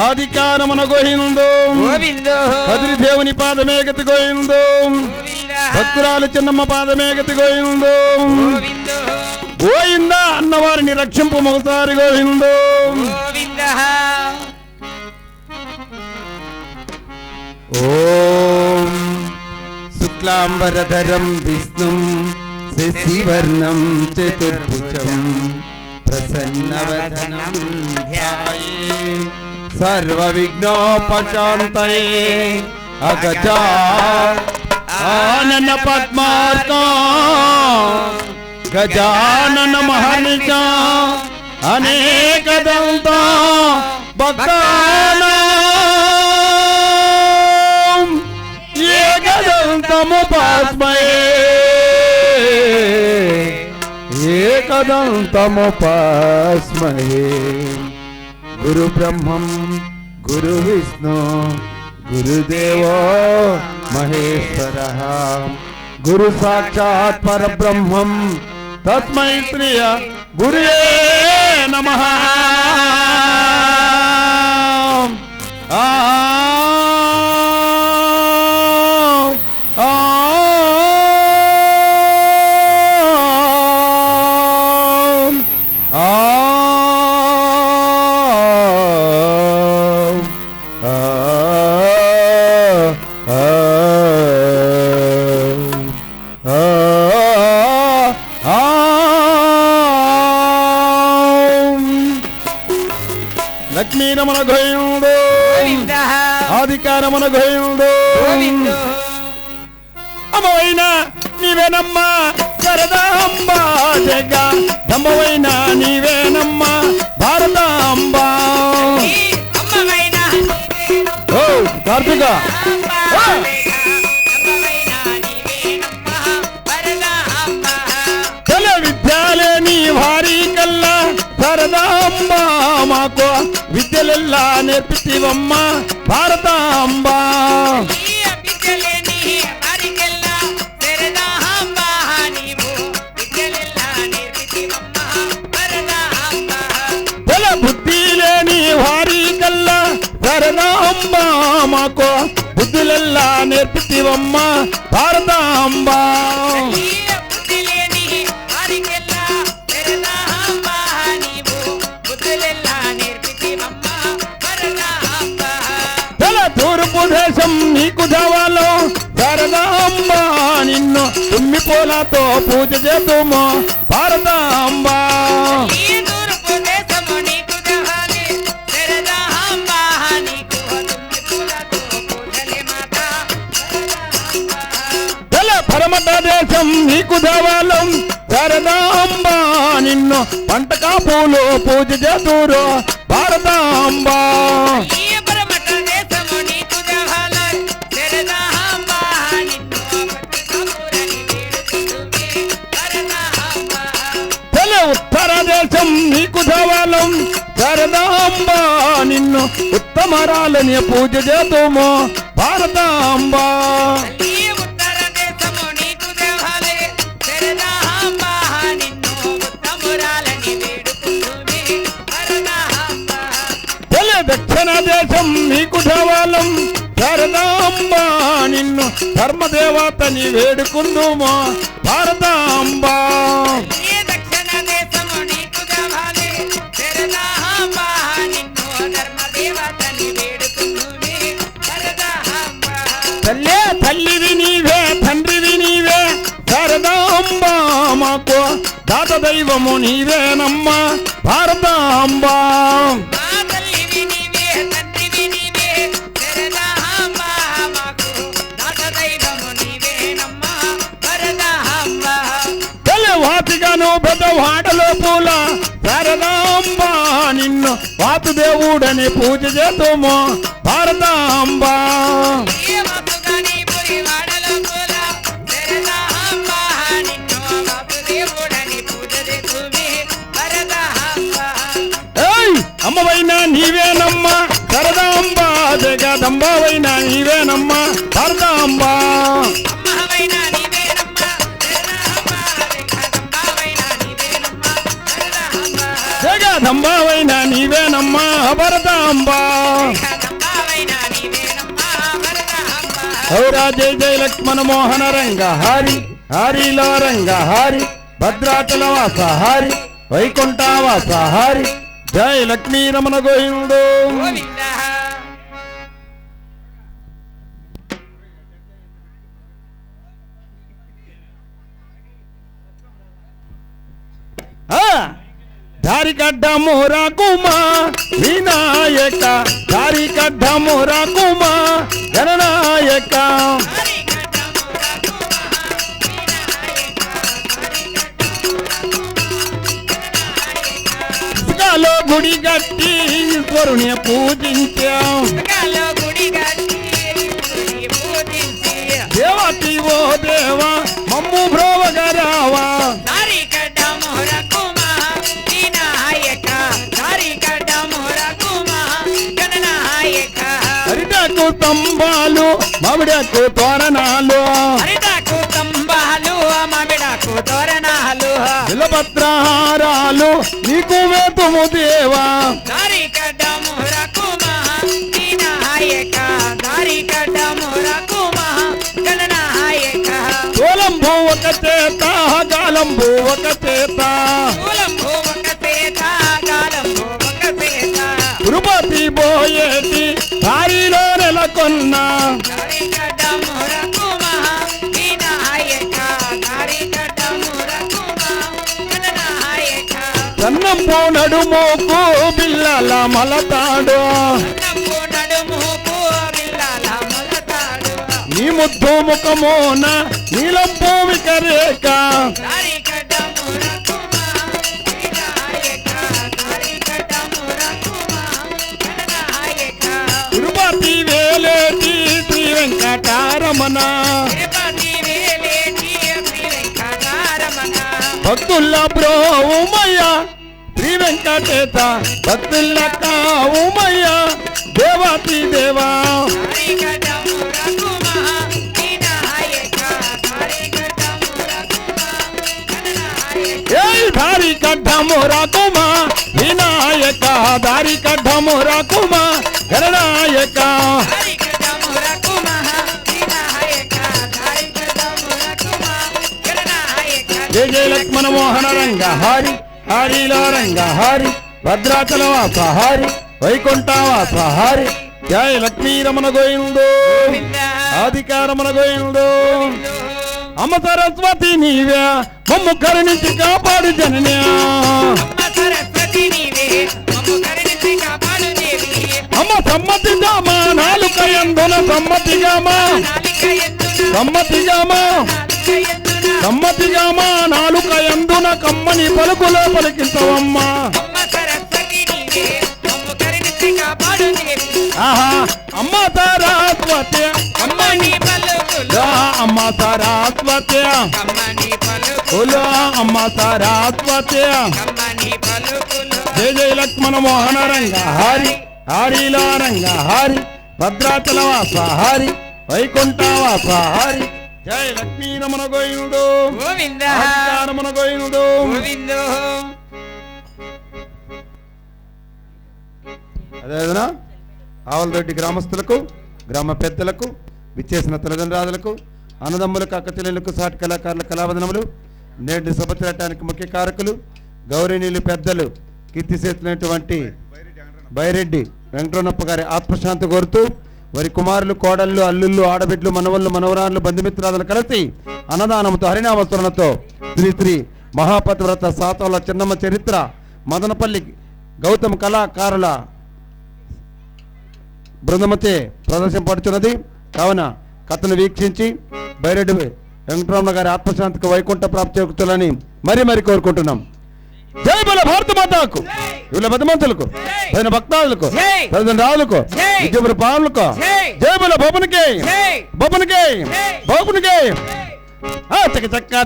ఆదికారమున గోవిందో కదిరి దేవుని పాదమే గతి గోవిందో భక్తురాలు చిన్నమ్మ పాదమే గతి గోవిందో గోవిందా అన్నవారిని రక్షింపు మగసారి గోవిందో ఓం శుక్లాంబరధరం విష్ణుం శశివర్ణం చతుర్భుజం ప్రసన్నవదనం ధ్యాయే సర్వవిఘ్నోపశాంతయే అగజానన పద్మార్కం గజానన మహర్నిశా అనేకదంత భక్తానాం ఏకదంతముపాస్మయే ఏకదంతముపాస్మయే గురు బ్రహ్మం గురు విష్ణు గురుదేవో మహేశ్వరః గురు సాక్షాత్ పరబ్రహ్మం తస్మై శ్రీ గురువే నమః లక్ష్మీరమణ గోవిందో ఆదికారమణ గోవిందో అమ్మవైన నీవేనమ్మా శారదాంబ జగ దమ్మవైన నీవేనమ్మ భారతాంబ ఓ కార్తిక చల విద్యాలే నీ భారీ కల్లా శారదాంబ మాకు విద్యలెల్లా నేర్పితివమ్మ భారతాంబ బుద్ధి లేని వారి కల్లా శారదాంబ మాకు బుద్ధులెల్లా నేర్పితివమ్మ భారతాంబ తూర్పు దేశం నీకు ధావాలో శారదాంబ నిన్ను తుమ్మి పూలతో పూజ చేతుమో భారతాంబ పరమట దేశం నీకు ధావాలం శారదాంబ నిన్ను పంట కాపులు పూజ చేతురు భారతాంబ ఉత్తర దేశం నీకు ధావాలం శారదాంబ నిన్ను ఉత్తమరాలని పూజ చేతుమో భారతాంబ దక్షిణ దేశం నీకు ధావాలం శారదాంబ నిన్ను ధర్మదేవతని వేడుకుందుమో భారతాంబ తల్లే తల్లివి నీవే తండ్రివి నీవే శారదాంబ మాకు దాత దైవము నీవేనమ్మ భారతాంబ వాతిగాను పెద్దవాడలో పూల శారదాంబ నిన్ను వాతుదేవుడని పూజ చేతుమో భారతాంబ అమ్మవైన నీవేనమ్మ శారదాంబ జగదంబవైన నీవేనమ్మ భారతాంబ జగదంబవైన నీవేనమ్మ భరతాంబ ఔరా జయ జయ లక్ష్మణ మోహన రంగ హరి హరిలో రంగ హరి భద్రాచల వాస హరి వైకుంఠవాస హరి జయ లక్ష్మీ రమణ గోవిందో. దారి కడ్డమురా కుమా వినాయక దారి కడ్డమురా కుమా గణనాయక ఇసుకలో గుడి కట్టి ఈశ్వరుని పూజించాం దేవతి ఓ దేవా మమ్ము బ్రోవగరావా హరిటాకు స్తంభాలు మామిడాకు తోరణాలు బిలపత్రహారాలు నీకు వేతుము దేవా తోలంబు ఒక చేత గాలంబు ఒక చేత తిరుపతి పోయేటి దారిలో నెలకొన్నా సన్నంపు నడుమోకు బిల్లల మలతాడు నీ ముద్దు ముఖమోన నీలం భూమిక రేఖ తిరుపతి వేలేటి శ్రీ వెంకటారమణ భక్తుల బ్రోమయ్య శ్రీ వెంకటేశ భక్తుల కావుమయ్య దేవాతి దేవా దారి కడ్డమురా కుమా వినాయక దారి కడ్డమురా కుమా గణనాయక జయ జయ లక్ష్మణ మోహన రంగ హరి హరిలో రంగ హరి భద్రాచల వాస హరి వైకుంఠవాస హరి జయ లక్ష్మీ రమణ గోవిందో ఆదికారమణ గోవిందో. అమ్మ సరస్వతి నీవే మమ్ము కరుణించి కాపాడు జనన్యా అమ్మ సమ్మతి జామా నాలుక ఎందున సమ్మతిగామా సమ్మతిగామా సమ్మతిగామా నాలుక ఎందున కమ్మని పలుకులో పలికించవమ్మా ఆహా అమ్మ సరస్వతి అమ్మ సరస్వతి అమ్మ సరస్వతి జయ జయ లక్ష్మణ మోహన రంగ హరి హరిలో రంగ హరి భద్రాచల వాస హరి వైకుంఠవాస హరి జయ లక్ష్మీ రమణ గోవిందో రమణ గోవిందో. అదేవిధంగా ఆవలదొడ్డి గ్రామస్తులకు గ్రామ పెద్దలకు విచ్చేసిన తల్లిదండ్రులకు అన్నదమ్ములకు అక్క చెల్లెలకు సాటి కళాకారుల కళావందనములు నేటి సభ తిరగటానికి ముఖ్య కారకులు గౌరవనీయులు పెద్దలు కీర్తిశేతులైనటువంటి బైరెడ్డి వెంకటరమణప్ప గారి ఆత్మశాంతి కోరుతూ వారి కుమారులు కోడళ్ళు అల్లుళ్ళు ఆడబిడ్డలు మనవళ్ళు మనవరాళ్ళు బంధుమిత్రాదులు కలిసి అన్నదానంతో హరినామస్మరణతో శ్రీ శ్రీ మహాపతివ్రత సాతోల చిన్నమ్మ చరిత్ర మదనపల్లి గౌతమ్ కళాకారుల బృందమచే ప్రదర్శింపడుచున్నది. కావున కథను వీక్షించి బైరెడ్డి వెంకటరమణ గారి ఆత్మశాంతికి వైకుంఠ ప్రాప్తి చేకూర్చాలని మరి కోరుకుంటున్నాం. జై బల భారత మాతకు వీళ్ళ బద్దమంతులకు పైన భక్తాదులకు తల్లిదండ్రులకు విద్యుల పాములకు జై బల బొబ్బనికి చక్క